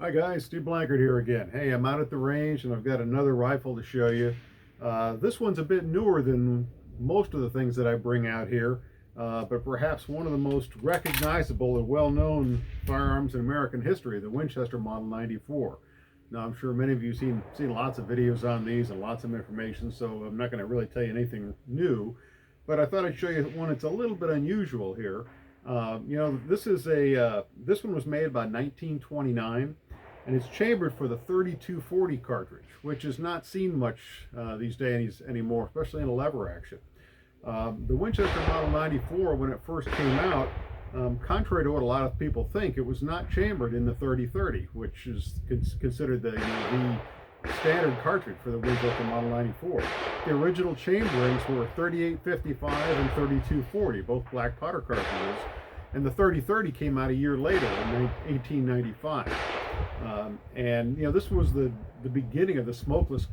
Hi guys, Steve Blankard here again. Hey, I'm out at the range and I've got another rifle to show you. This one's a bit newer than most of the things that I bring out here, but perhaps one of the most recognizable and well-known firearms in American history, the Winchester Model 94. Now, I'm sure many of you have seen lots of videos on these and lots of information, so I'm not going to really tell you anything new, but I thought I'd show you one that's a little bit unusual here. This one was made about 1929, and it's chambered for the 3240 cartridge, which is not seen much these days anymore, especially in a lever action. The Winchester Model 94, when it first came out, contrary to what a lot of people think, it was not chambered in the 3030, which is considered the standard cartridge for the Winchester Model 94. The original chamberings were 3855 and 3240, both black powder cartridges, and the 3030 came out a year later in 1895. This was the beginning of the smokeless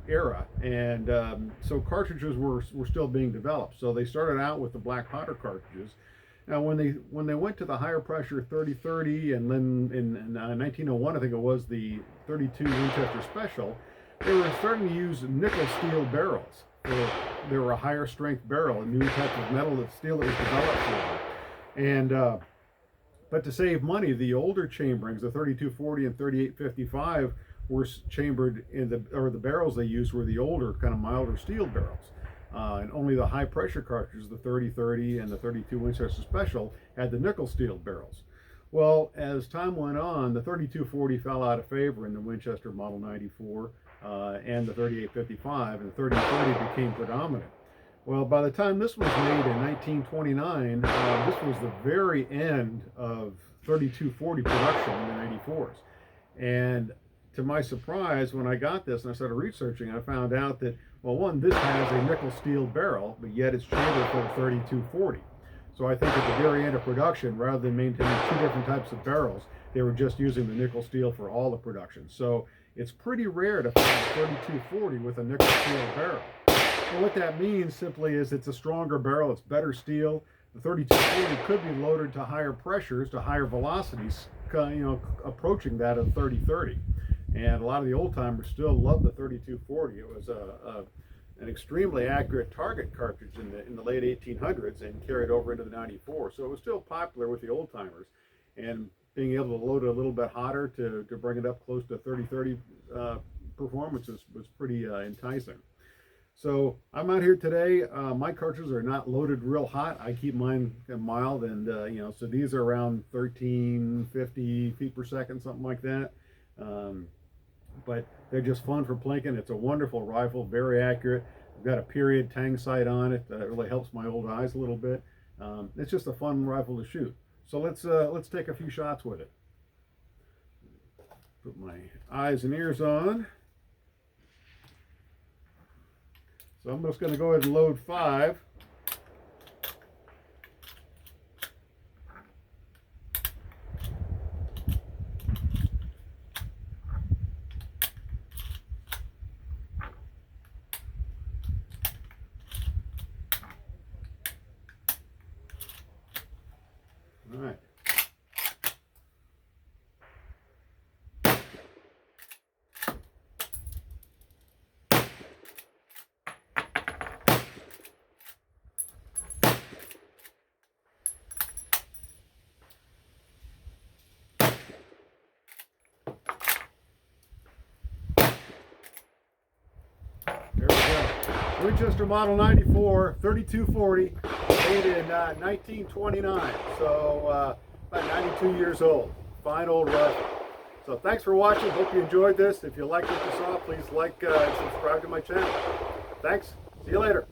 era, and so cartridges were still being developed. So they started out with the black powder cartridges. Now, when they went to the higher pressure 3030, and then in 1901, I think it was, the 32 Winchester Special, they were starting to use nickel steel barrels. They were a higher strength barrel, a new type of metal steel that was developed for them. And but to save money, the older chamberings, the 3240 and 3855, were chambered in the barrels they used were the older, kind of milder steel barrels. And only the high pressure cartridges, the 3030 and the 32 Winchester Special, had the nickel steel barrels. Well, as time went on, the 3240 fell out of favor in the Winchester Model 94 and the 3855, and the 3030 became predominant. Well, by the time this was made in 1929, this was the very end of 3240 production in the 94s. And to my surprise, when I got this and I started researching, I found out that, well, one, this has a nickel steel barrel, but yet it's chambered for the 3240. So I think at the very end of production, rather than maintaining two different types of barrels, they were just using the nickel steel for all the production. So it's pretty rare to find a 3240 with a nickel steel barrel. So what that means simply is it's a stronger barrel, it's better steel. The 3240 could be loaded to higher pressures, to higher velocities, approaching that of 3030. And a lot of the old timers still love the 3240. It was an extremely accurate target cartridge in the late 1800s and carried over into the 94. So it was still popular with the old timers. And being able to load it a little bit hotter to bring it up close to 3030 performance was pretty enticing. So I'm out here today. My cartridges are not loaded real hot. I keep mine mild, and so these are around 1350 feet per second, something like that. But they're just fun for plinking. It's a wonderful rifle, very accurate. I've got a period tang sight on it. It really helps my old eyes a little bit. It's just a fun rifle to shoot. So let's take a few shots with it. Put my eyes and ears on. So I'm just going to go ahead and load 5. All right. There we go. Winchester Model 94, 3240, made in 1929. So about 92 years old. Fine old rifle. So thanks for watching. Hope you enjoyed this. If you liked what you saw, please like and subscribe to my channel. Thanks. See you later.